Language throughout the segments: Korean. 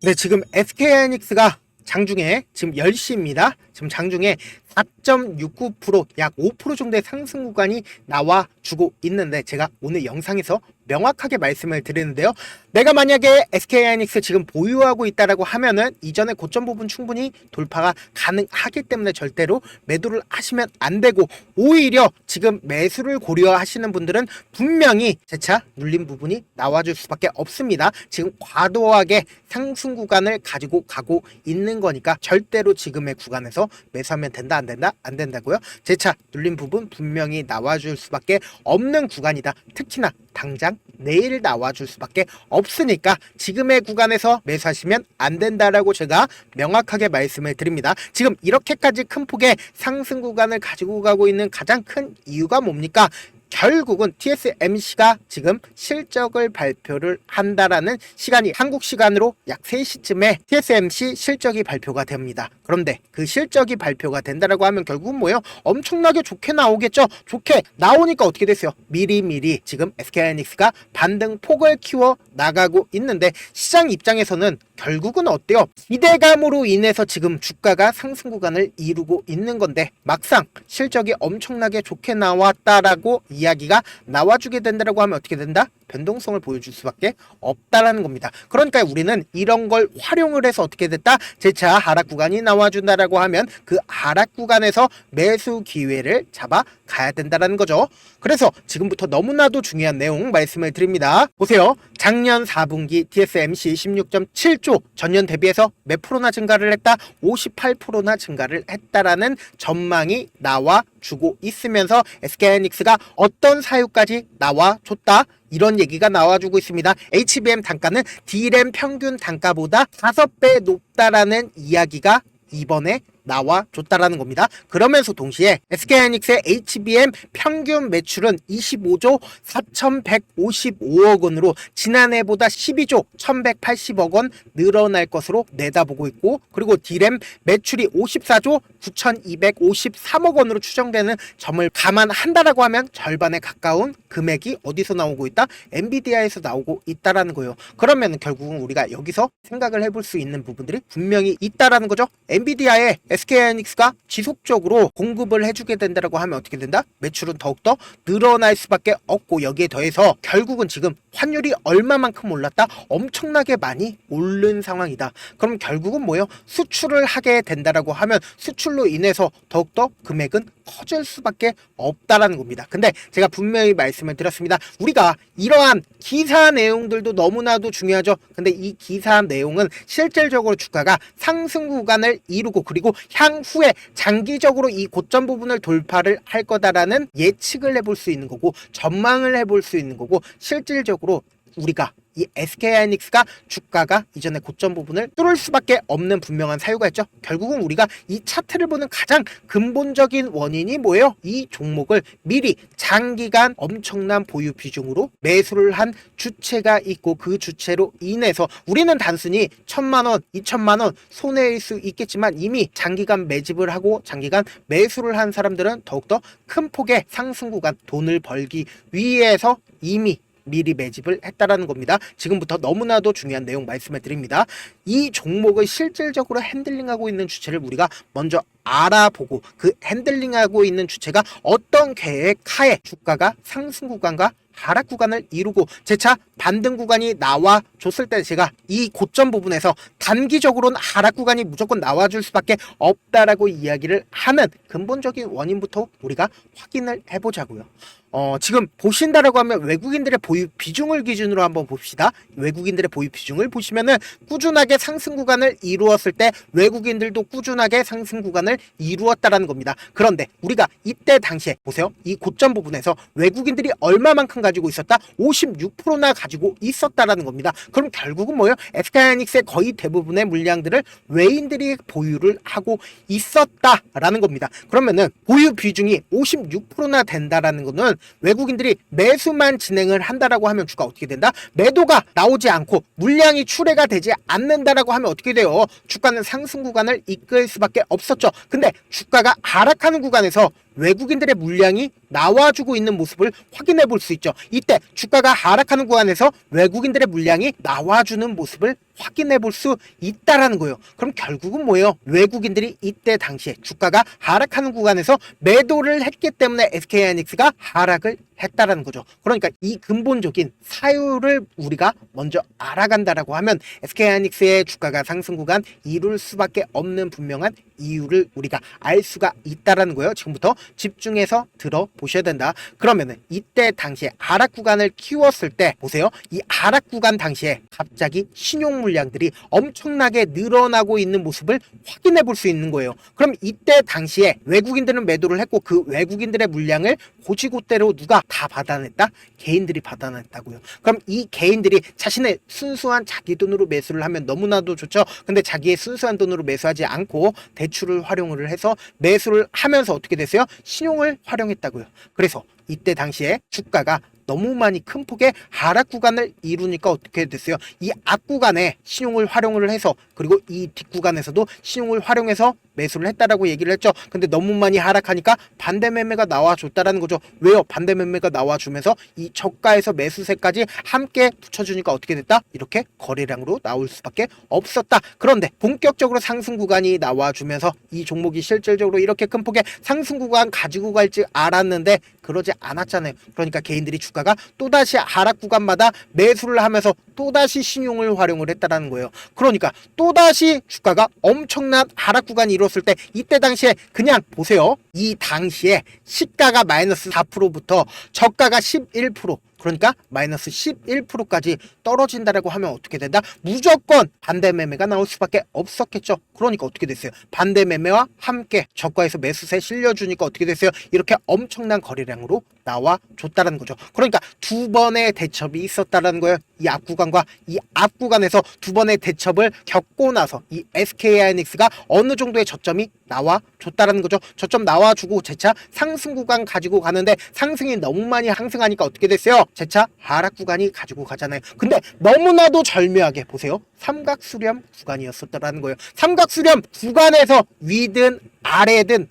네, 지금 SK하이닉스가 장중에 지금 10시입니다. 지금 장중에 4.69%, 약 5% 정도의 상승 구간이 나와주고 있는데 제가 오늘 영상에서 명확하게 말씀을 드리는데요. 내가 만약에 SK하이닉스 지금 보유하고 있다라고 하면은 이전의 고점 부분 충분히 돌파가 가능하기 때문에 절대로 매도를 하시면 안 되고, 오히려 지금 매수를 고려하시는 분들은 분명히 재차 눌린 부분이 나와줄 수밖에 없습니다. 지금 과도하게 상승 구간을 가지고 가고 있는 거니까 절대로 지금의 구간에서 매수하면 된다, 안 된다? 안 된다고요? 재차 눌린 부분 분명히 나와줄 수밖에 없는 구간이다. 특히나 당장 내일 나와줄 수밖에 없으니까 지금의 구간에서 매수하시면 안 된다라고 제가 명확하게 말씀을 드립니다. 지금 이렇게까지 큰 폭의 상승 구간을 가지고 가고 있는 가장 큰 이유가 뭡니까? 결국은 TSMC가 지금 실적을 발표를 한다라는 시간이 한국 시간으로 약 3시쯤에 TSMC 실적이 발표가 됩니다. 그런데 그 실적이 발표가 된다라고 하면 결국은 뭐예요? 엄청나게 좋게 나오겠죠. 좋게 나오니까 어떻게 됐어요? 미리미리 지금 SK하이닉스가 반등폭을 키워 나가고 있는데, 시장 입장에서는 결국은 어때요? 기대감으로 인해서 지금 주가가 상승 구간을 이루고 있는 건데, 막상 실적이 엄청나게 좋게 나왔다라고 이야기가 나와주게 된다라고 하면 어떻게 된다? 변동성을 보여줄 수밖에 없다라는 겁니다. 그러니까 우리는 이런 걸 활용을 해서 어떻게 됐다? 재차 하락 구간이 나와준다라고 하면 그 하락 구간에서 매수 기회를 잡아 가야 된다라는 거죠. 그래서 지금부터 너무나도 중요한 내용 말씀을 드립니다. 보세요. 작년 4분기 TSMC 16.7조, 전년 대비해서 몇 프로나 증가를 했다? 58%나 증가를 했다라는 전망이 나와주고 있으면서 SK하이닉스가 어떤 사유까지 나와줬다? 이런 얘기가 나와주고 있습니다. HBM 단가는 D램 평균 단가보다 5배 높다라는 이야기가 이번에 나와줬다라는 겁니다. 그러면서 동시에 SK하이닉스의 HBM 평균 매출은 25조 4,155억 원으로 지난해보다 12조 1,180억 원 늘어날 것으로 내다보고 있고, 그리고 D램 매출이 54조 9,253억 원으로 추정되는 점을 감안한다라고 하면 절반에 가까운 금액이 어디서 나오고 있다? 엔비디아에서 나오고 있다라는 거예요. 그러면 결국은 우리가 여기서 생각을 해볼 수 있는 부분들이 분명히 있다라는 거죠. 엔비디아에 SK하이닉스가 지속적으로 공급을 해주게 된다라고 하면 어떻게 된다? 매출은 더욱더 늘어날 수밖에 없고, 여기에 더해서 결국은 지금 환율이 얼마만큼 올랐다? 엄청나게 많이 오른 상황이다. 그럼 결국은 뭐예요? 수출을 하게 된다라고 하면 수출로 인해서 더욱더 금액은 커질 수밖에 없다라는 겁니다. 근데 제가 분명히 말씀을 드렸습니다. 우리가 이러한 기사 내용들도 너무나도 중요하죠. 근데 이 기사 내용은 실질적으로 주가가 상승 구간을 이루고, 그리고 향후에 장기적으로 이 고점 부분을 돌파를 할 거다라는 예측을 해볼 수 있는 거고, 전망을 해볼 수 있는 거고, 실질적으로 우리가 이 SK하이닉스가 주가가 이전에 고점 부분을 뚫을 수밖에 없는 분명한 사유가 있죠. 결국은 우리가 이 차트를 보는 가장 근본적인 원인이 뭐예요? 이 종목을 미리 장기간 엄청난 보유 비중으로 매수를 한 주체가 있고, 그 주체로 인해서 우리는 단순히 1,000만 원, 2,000만 원 손해일 수 있겠지만 이미 장기간 매집을 하고 장기간 매수를 한 사람들은 더욱더 큰 폭의 상승 구간, 돈을 벌기 위해서 이미 미리 매집을 했다라는 겁니다. 지금부터 너무나도 중요한 내용 말씀을 드립니다. 이 종목을 실질적으로 핸들링하고 있는 주체를 우리가 먼저 알아보고, 그 핸들링하고 있는 주체가 어떤 계획하에 주가가 상승 구간과 하락 구간을 이루고 재차 반등 구간이 나와줬을 때 제가 이 고점 부분에서 단기적으로는 하락 구간이 무조건 나와줄 수밖에 없다라고 이야기를 하는 근본적인 원인부터 우리가 확인을 해보자고요. 지금 보신다라고 하면 외국인들의 보유 비중을 기준으로 한번 봅시다. 외국인들의 보유 비중을 보시면은 꾸준하게 상승 구간을 이루었을 때 외국인들도 꾸준하게 상승 구간을 이루었다라는 겁니다. 그런데 우리가 이때 당시에 보세요. 이 고점 부분에서 외국인들이 얼마만큼 가지고 있었다? 56%나 가지고 있었다라는 겁니다. 그럼 결국은 뭐예요? SK하이닉스의 거의 대부분의 물량들을 외인들이 보유를 하고 있었다라는 겁니다. 그러면은 보유 비중이 56%나 된다라는 거는 외국인들이 매수만 진행을 한다라고 하면 주가 어떻게 된다? 매도가 나오지 않고 물량이 출회가 되지 않는다라고 하면 어떻게 돼요? 주가는 상승 구간을 이끌 수밖에 없었죠. 근데 주가가 하락하는 구간에서 외국인들의 물량이 나와주고 있는 모습을 확인해 볼 수 있죠. 이때 주가가 하락하는 구간에서 외국인들의 물량이 나와주는 모습을 확인해 볼 수 있다라는 거예요. 그럼 결국은 뭐예요? 외국인들이 이때 당시에 주가가 하락하는 구간에서 매도를 했기 때문에 SK하이닉스가 하락을 했다라는 거죠. 그러니까 이 근본적인 사유를 우리가 먼저 알아간다라고 하면 SK하이닉스의 주가가 상승 구간 이룰 수밖에 없는 분명한 이유를 우리가 알 수가 있다라는 거예요. 지금부터 집중해서 들어보셔야 된다. 그러면은 이때 당시에 하락 구간을 키웠을 때 보세요. 이 하락 구간 당시에 갑자기 신용 물량들이 엄청나게 늘어나고 있는 모습을 확인해 볼 수 있는 거예요. 그럼 이때 당시에 외국인들은 매도를 했고 그 외국인들의 물량을 고지고대로 누가 다 받아냈다? 개인들이 받아냈다고요. 그럼 이 개인들이 자신의 순수한 자기 돈으로 매수를 하면 너무나도 좋죠. 근데 자기의 순수한 돈으로 매수하지 않고 대출을 활용을 해서 매수를 하면서 어떻게 됐어요? 신용을 활용했다고요. 그래서 이때 당시에 주가가 너무 많이 큰 폭의 하락 구간을 이루니까 어떻게 됐어요? 이 앞 구간에 신용을 활용을 해서 그리고 이 뒷 구간에서도 신용을 활용해서 매수를 했다라고 얘기를 했죠. 근데 너무 많이 하락하니까 반대 매매가 나와줬다라는 거죠. 왜요? 반대 매매가 나와주면서 이 저가에서 매수세까지 함께 붙여주니까 어떻게 됐다? 이렇게 거래량으로 나올 수밖에 없었다. 그런데 본격적으로 상승 구간이 나와주면서 이 종목이 실질적으로 이렇게 큰 폭의 상승 구간 가지고 갈 줄 알았는데 그러지 않았잖아요. 그러니까 개인들이 주가가 또다시 하락 구간마다 매수를 하면서 또다시 신용을 활용을 했다라는 거예요. 그러니까 또다시 주가가 엄청난 하락 구간이 이뤘을 때 이때 당시에 그냥 보세요. 이 당시에 시가가 마이너스 4%부터 저가가 11%, 그러니까 마이너스 11%까지 떨어진다라고 하면 어떻게 된다? 무조건 반대 매매가 나올 수밖에 없었겠죠. 그러니까 어떻게 됐어요? 반대 매매와 함께 저가에서 매수세 실려주니까 어떻게 됐어요? 이렇게 엄청난 거래량으로 나와줬다는 거죠. 그러니까 두 번의 대첩이 있었다는 거예요. 이 앞구간과 이 앞구간에서 두 번의 대첩을 겪고 나서 이 SK하이닉스가 어느 정도의 저점이 나와줬다는 거죠. 저점 나와주고 재차 상승 구간 가지고 가는데 상승이 너무 많이 상승하니까 어떻게 됐어요? 재차 하락 구간이 가지고 가잖아요. 근데 너무나도 절묘하게 보세요. 삼각수렴 구간이었었다라는 거예요. 삼각수렴 구간에서 위든 아래든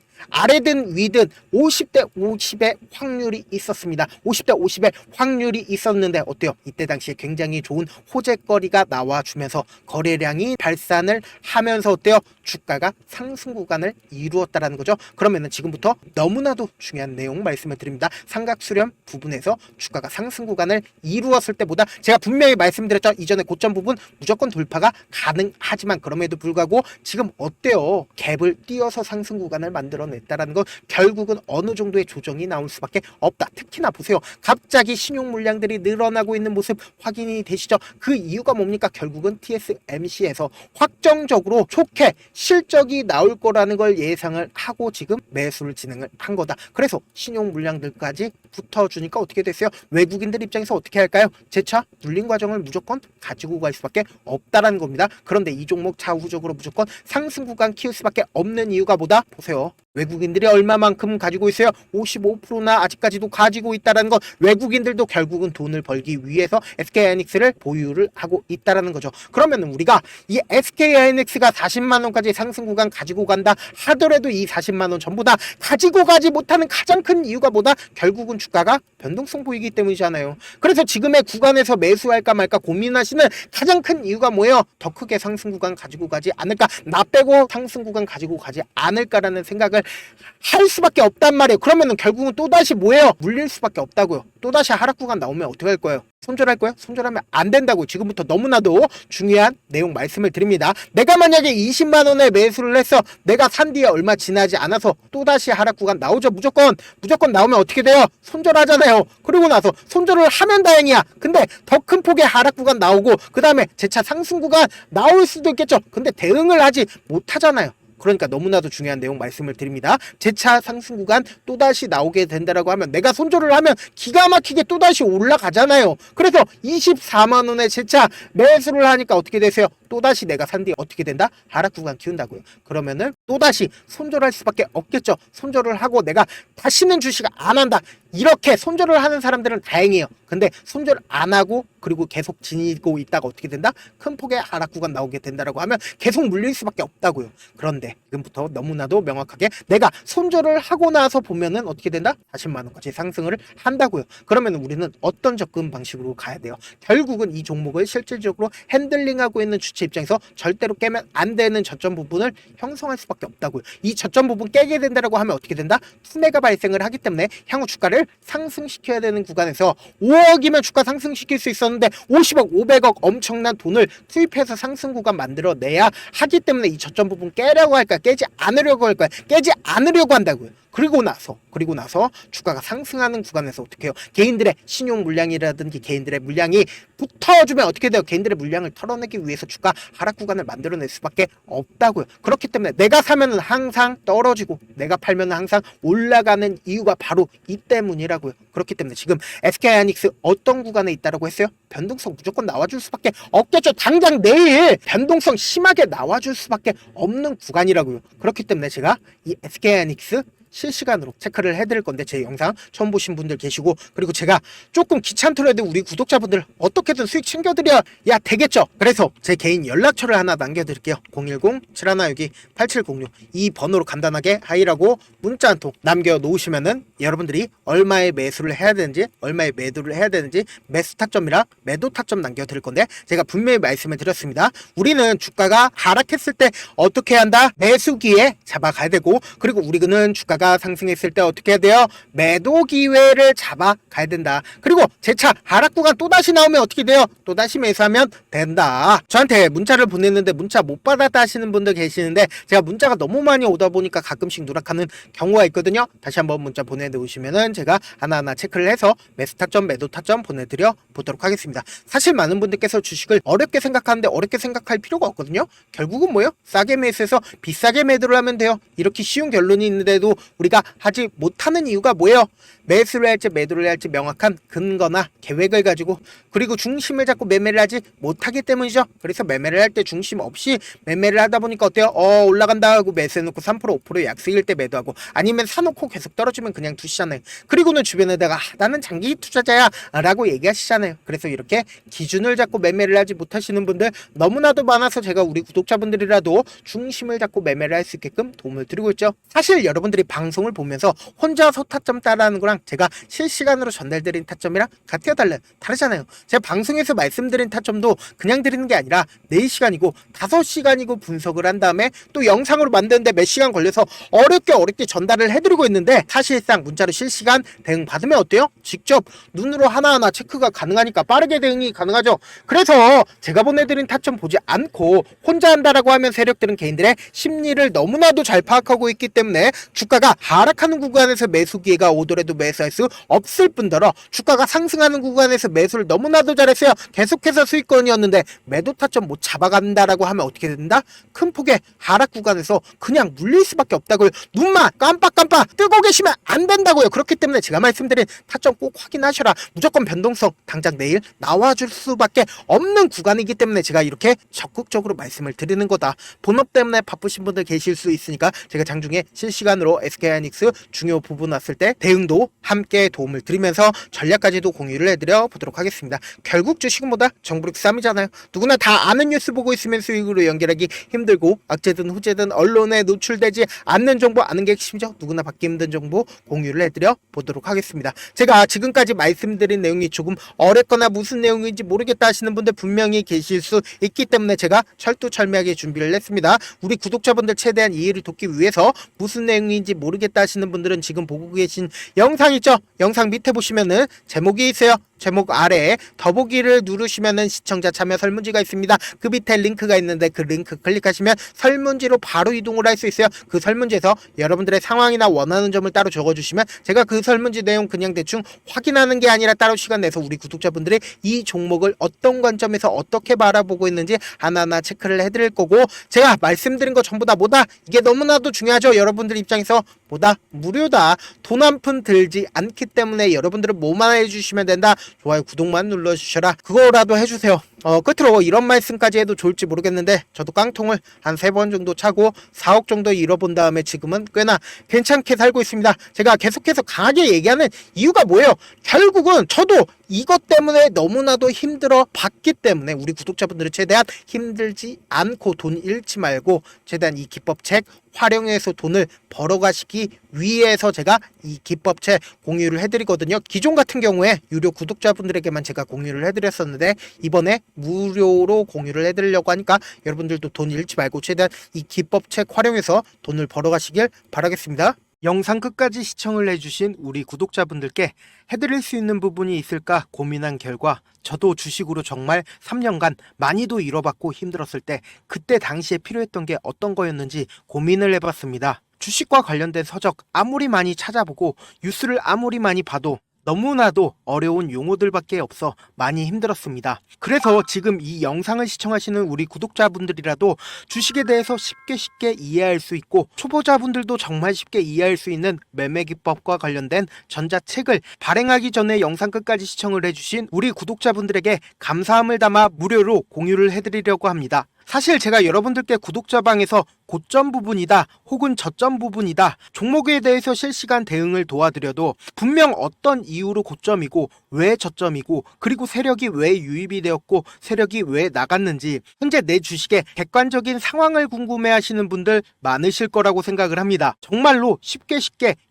위든 50대 50의 확률이 있었습니다. 50대 50의 확률이 있었는데 어때요? 이때 당시에 굉장히 좋은 호재거리가 나와주면서 거래량이 발산을 하면서 어때요? 주가가 상승 구간을 이루었다라는 거죠. 그러면은 지금부터 너무나도 중요한 내용 말씀을 드립니다. 삼각수렴 부분에서 주가가 상승 구간을 이루었을 때보다 제가 분명히 말씀드렸죠. 이전에 고점 부분 무조건 돌파가 가능하지만 그럼에도 불구하고 지금 어때요? 갭을 띄어서 상승 구간을 만들어냈다라는 건 결국은 어느 정도의 조정이 나올 수밖에 없다. 특히나 보세요. 갑자기 신용 물량들이 늘어나고 있는 모습 확인이 되시죠? 그 이유가 뭡니까? 결국은 TSMC에서 확정적으로 좋게 실적이 나올 거라는 걸 예상을 하고 지금 매수를 진행을 한 거다. 그래서 신용 물량들까지 붙어주니까 어떻게 됐어요? 외국인들 입장에서 어떻게 할까요? 재차 눌림 과정을 무조건 가지고 갈 수밖에 없다라는 겁니다. 그런데 이 종목 차후적으로 무조건 상승 구간 키울 수밖에 없는 이유가 뭐다? 보세요. 외국인들이 얼마만큼 가지고 있어요? 55%나 아직까지도 가지고 있다라는 건 외국인들도 결국은 돈을 벌기 위해서 SK하이닉스를 보유를 하고 있다라는 거죠. 그러면 우리가 이 SK하이닉스가 40만 원까지 상승 구간 가지고 간다 하더라도 이 40만 원 전부 다 가지고 가지 못하는 가장 큰 이유가 뭐다? 결국은 주가가 변동성 보이기 때문이잖아요. 그래서 지금의 구간에서 매수할까 말까 고민하시는 가장 큰 이유가 뭐예요? 더 크게 상승 구간 가지고 가지 않을까? 나 빼고 상승 구간 가지고 가지 않을까라는 생각을 할 수밖에 없단 말이에요. 그러면은 결국은 또다시 뭐예요? 물릴 수밖에 없다고요. 또다시 하락 구간 나오면 어떻게 할 거예요? 손절할 거예요? 손절하면 안 된다고 지금부터 너무나도 중요한 내용 말씀을 드립니다. 내가 만약에 20만 원에 매수를 했어. 내가 산 뒤에 얼마 지나지 않아서 또다시 하락 구간 나오죠. 무조건 나오면 어떻게 돼요? 손절하잖아요. 그리고 나서 손절을 하면 다행이야. 근데 더 큰 폭의 하락 구간 나오고 그 다음에 재차 상승 구간 나올 수도 있겠죠. 근데 대응을 하지 못하잖아요. 그러니까 너무나도 중요한 내용 말씀을 드립니다. 재차 상승 구간 또다시 나오게 된다라고 하면 내가 손절을 하면 기가 막히게 또다시 올라가잖아요. 그래서 24만 원에 재차 매수를 하니까 어떻게 되세요? 또다시 내가 산 뒤에 어떻게 된다? 하락 구간 키운다고요. 그러면은 또다시 손절할 수밖에 없겠죠. 손절을 하고 내가 다시는 주식을 안 한다. 이렇게 손절을 하는 사람들은 다행이에요. 근데 손절 안 하고 그리고 계속 지니고 있다가 어떻게 된다? 큰 폭의 하락 구간 나오게 된다라고 하면 계속 물릴 수밖에 없다고요. 그런데 지금부터 너무나도 명확하게 내가 손절을 하고 나서 보면은 어떻게 된다? 40만 원까지 상승을 한다고요. 그러면 우리는 어떤 접근 방식으로 가야 돼요? 결국은 이 종목을 실질적으로 핸들링하고 있는 주체 입장에서 절대로 깨면 안 되는 저점 부분을 형성할 수밖에 없다고요. 이 저점 부분 깨게 된다라고 하면 어떻게 된다? 투매가 발생을 하기 때문에 향후 주가를 상승시켜야 되는 구간에서 5억이면 주가 상승시킬 수 있었는데 50억, 500억 엄청난 돈을 투입해서 상승 구간 만들어내야 하기 때문에 이 저점 부분 깨려고 할까요? 깨지 않으려고 할까요? 깨지 않으려고 한다고요. 그리고 나서 주가가 상승하는 구간에서 어떻게 해요? 개인들의 신용 물량이라든지 개인들의 물량이 붙어주면 어떻게 돼요? 개인들의 물량을 털어내기 위해서 주가 하락 구간을 만들어낼 수밖에 없다고요. 그렇기 때문에 내가 사면은 항상 떨어지고 내가 팔면은 항상 올라가는 이유가 바로 이 때문이라고요. 그렇기 때문에 지금 SK하이닉스 어떤 구간에 있다라고 했어요? 변동성 무조건 나와줄 수밖에 없겠죠. 당장 내일 변동성 심하게 나와줄 수밖에 없는 구간이라고요. 그렇기 때문에 제가 이 SK하이닉스 실시간으로 체크를 해드릴 건데 제 영상 처음 보신 분들 계시고 그리고 제가 조금 귀찮더라도 우리 구독자분들 어떻게든 수익 챙겨드려야 되겠죠. 그래서 제 개인 연락처를 하나 남겨드릴게요. 010-7162-8706 이 번호로 간단하게 하이라고 문자 한 통 남겨놓으시면은 여러분들이 얼마의 매수를 해야 되는지 얼마의 매도를 해야 되는지 매수 타점이랑 매도 타점 남겨드릴 건데 제가 분명히 말씀을 드렸습니다. 우리는 주가가 하락했을 때 어떻게 한다? 매수기에 잡아가야 되고 그리고 우리는 주가가 상승했을 때 어떻게 해야 돼요? 매도 기회를 잡아가야 된다. 그리고 재차 하락 구간 또다시 나오면 어떻게 돼요? 또다시 매수하면 된다. 저한테 문자를 보냈는데 문자 못 받았다 하시는 분들 계시는데 제가 문자가 너무 많이 오다 보니까 가끔씩 누락하는 경우가 있거든요. 다시 한번 문자 보내놓으시면은 제가 하나하나 체크를 해서 매수 타점, 매도 타점 보내드려 보도록 하겠습니다. 사실 많은 분들께서 주식을 어렵게 생각하는데 어렵게 생각할 필요가 없거든요. 결국은 뭐예요? 싸게 매수해서 비싸게 매도를 하면 돼요. 이렇게 쉬운 결론이 있는데도 우리가 하지 못하는 이유가 뭐예요? 매수를 할지 매도를 할지 명확한 근거나 계획을 가지고 그리고 중심을 잡고 매매를 하지 못하기 때문이죠. 그래서 매매를 할 때 중심 없이 매매를 하다 보니까 어때요? 올라간다 하고 매수해놓고 3% 5% 약수일 때 매도하고 아니면 사놓고 계속 떨어지면 그냥 두시잖아요. 그리고는 주변에다가 나는 장기 투자자야 라고 얘기하시잖아요. 그래서 이렇게 기준을 잡고 매매를 하지 못하시는 분들 너무나도 많아서 제가 우리 구독자분들이라도 중심을 잡고 매매를 할 수 있게끔 도움을 드리고 있죠. 사실 여러분들이 방송을 보면서 혼자서 타점 따라하는 거랑 제가 실시간으로 전달드린 타점이랑 같아요 달라요? 다르잖아요. 제가 방송에서 말씀드린 타점도 그냥 드리는 게 아니라 4시간이고 5시간이고 분석을 한 다음에 또 영상으로 만드는데 몇 시간 걸려서 어렵게 전달을 해드리고 있는데 사실상 문자로 실시간 대응 받으면 어때요? 직접 눈으로 하나하나 체크가 가능하니까 빠르게 대응이 가능하죠. 그래서 제가 보내드린 타점 보지 않고 혼자 한다라고 하면 세력들은 개인들의 심리를 너무나도 잘 파악하고 있기 때문에 주가가 하락하는 구간에서 매수 기회가 오더라도 매수할 수 없을 뿐더러 주가가 상승하는 구간에서 매수를 너무나도 잘했어요. 계속해서 수익권이었는데 매도 타점 못 잡아간다라고 하면 어떻게 된다? 큰 폭의 하락 구간에서 그냥 물릴 수밖에 없다고요. 눈만 깜빡깜빡 뜨고 계시면 안 된다고요. 그렇기 때문에 제가 말씀드린 타점 꼭 확인하셔라. 무조건 변동성 당장 내일 나와줄 수밖에 없는 구간이기 때문에 제가 이렇게 적극적으로 말씀을 드리는 거다. 본업 때문에 바쁘신 분들 계실 수 있으니까 제가 장중에 실시간으로 SK하이닉스 중요 부분 왔을 때 대응도 함께 도움을 드리면서 전략까지도 공유를 해드려 보도록 하겠습니다. 결국 주식은 뭐다? 정부력 싸움이잖아요. 누구나 다 아는 뉴스 보고 있으면 수익으로 연결하기 힘들고 악재든 후재든 언론에 노출되지 않는 정보 아는 게 핵심이죠. 누구나 받기 힘든 정보 공유를 해드려 보도록 하겠습니다. 제가 지금까지 말씀드린 내용이 조금 어렵거나 무슨 내용인지 모르겠다 하시는 분들 분명히 계실 수 있기 때문에 제가 철두철미하게 준비를 했습니다. 우리 구독자분들 최대한 이해를 돕기 위해서 무슨 내용인지 모르겠다 하시는 분들은 지금 보고 계신 영상 있죠? 영상 밑에 보시면은 제목이 있어요. 제목 아래에 더보기를 누르시면은 시청자 참여 설문지가 있습니다. 그 밑에 링크가 있는데 그 링크 클릭하시면 설문지로 바로 이동을 할 수 있어요. 그 설문지에서 여러분들의 상황이나 원하는 점을 따로 적어주시면 제가 그 설문지 내용 그냥 대충 확인하는 게 아니라 따로 시간 내서 우리 구독자분들이 이 종목을 어떤 관점에서 어떻게 바라보고 있는지 하나하나 체크를 해드릴 거고 제가 말씀드린 거 전부 다 뭐다? 이게 너무나도 중요하죠. 여러분들 입장에서 뭐다? 무료다. 돈 한 푼 들지 않기 때문에 여러분들은 뭐만 해주시면 된다. 좋아요 구독만 눌러주셔라. 그거라도 해주세요. 끝으로 이런 말씀까지 해도 좋을지 모르겠는데 저도 깡통을 한 3번 정도 차고 4억 정도 잃어본 다음에 지금은 꽤나 괜찮게 살고 있습니다. 제가 계속해서 강하게 얘기하는 이유가 뭐예요? 결국은 저도 이것 때문에 너무나도 힘들어 봤기 때문에 우리 구독자분들은 최대한 힘들지 않고 돈 잃지 말고 최대한 이 기법책 활용해서 돈을 벌어가시기 위해서 제가 이 기법책 공유를 해드리거든요. 기존 같은 경우에 유료 구독자분들에게만 제가 공유를 해드렸었는데 이번에 무료로 공유를 해드리려고 하니까 여러분들도 돈 잃지 말고 최대한 이 기법책 활용해서 돈을 벌어가시길 바라겠습니다. 영상 끝까지 시청을 해주신 우리 구독자분들께 해드릴 수 있는 부분이 있을까 고민한 결과 저도 주식으로 정말 3년간 많이도 잃어봤고 힘들었을 때 그때 당시에 필요했던 게 어떤 거였는지 고민을 해봤습니다. 주식과 관련된 서적 아무리 많이 찾아보고 뉴스를 아무리 많이 봐도 너무나도 어려운 용어들밖에 없어 많이 힘들었습니다. 그래서 지금 이 영상을 시청하시는 우리 구독자분들이라도 주식에 대해서 쉽게 이해할 수 있고 초보자분들도 정말 쉽게 이해할 수 있는 매매 기법과 관련된 전자책을 발행하기 전에 영상 끝까지 시청을 해주신 우리 구독자분들에게 감사함을 담아 무료로 공유를 해드리려고 합니다. 사실 제가 여러분들께 구독자방에서 고점 부분이다 혹은 저점 부분이다 종목에 대해서 실시간 대응을 도와드려도 분명 어떤 이유로 고점이고 왜 저점이고 그리고 세력이 왜 유입이 되었고 세력이 왜 나갔는지 현재 내 주식의 객관적인 상황을 궁금해 하시는 분들 많으실 거라고 생각을 합니다. 정말로 쉽게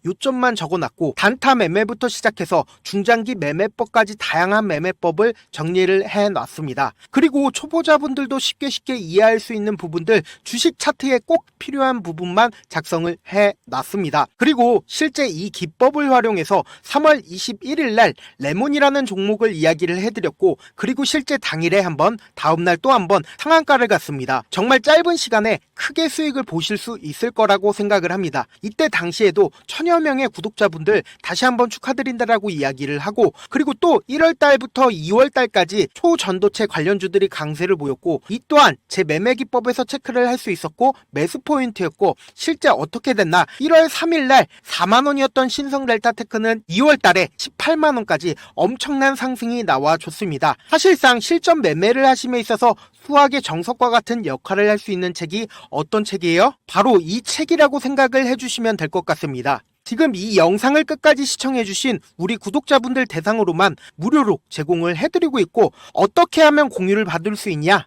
요점만 적어놨고 단타 매매부터 시작해서 중장기 매매법까지 다양한 매매법을 정리를 해놨습니다. 그리고 초보자분들도 쉽게 이해할 수 있는 부분들 주식 차트에 꼭 필요한 부분만 작성을 해놨습니다. 그리고 실제 이 기법을 활용해서 3월 21일 날 레몬이라는 종목을 이야기를 해드렸고 그리고 실제 당일에 한번 다음날 또 한번 상한가를 갔습니다. 정말 짧은 시간에 크게 수익을 보실 수 있을 거라고 생각을 합니다. 이때 당시에도 1000여 명의 구독자분들 다시 한번 축하드린다라고 이야기를 하고 그리고 또 1월 달부터 2월 달까지 초전도체 관련주들이 강세를 보였고 이 또한 제 매매 기법에서 체크를 할 수 있었고 매수 포인트였고 실제 어떻게 됐나 1월 3일 날 4만원이었던 신성 델타테크는 2월 달에 18만원까지 엄청난 상승이 나와줬습니다. 사실상 실전 매매를 하심에 있어서 수학의 정석과 같은 역할을 할 수 있는 책이 어떤 책이에요? 바로 이 책이라고 생각을 해주시면 될 것 같습니다. 지금 이 영상을 끝까지 시청해주신 우리 구독자분들 대상으로만 무료로 제공을 해드리고 있고 어떻게 하면 공유를 받을 수 있냐?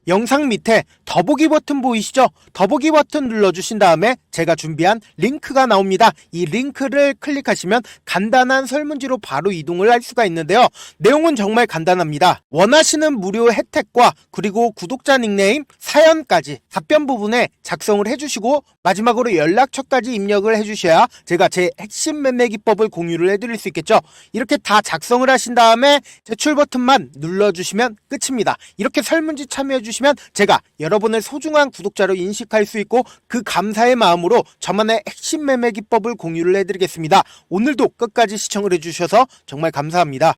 영상 밑에 더보기 버튼 보이시죠? 더보기 버튼 눌러주신 다음에 제가 준비한 링크가 나옵니다. 이 링크를 클릭하시면 간단한 설문지로 바로 이동을 할 수가 있는데요. 내용은 정말 간단합니다. 원하시는 무료 혜택과 그리고 구독자 닉네임, 사연까지 답변 부분에 작성을 해주시고 마지막으로 연락처까지 입력을 해주셔야 제가 제 핵심 매매 기법을 공유를 해드릴 수 있겠죠. 이렇게 다 작성을 하신 다음에 제출 버튼만 눌러주시면 끝입니다. 이렇게 설문지 참여해주시면 제가 여러분을 소중한 구독자로 인식할 수 있고 그 감사의 마음으로 저만의 핵심 매매 기법을 공유를 해드리겠습니다. 오늘도 끝까지 시청을 해주셔서 정말 감사합니다.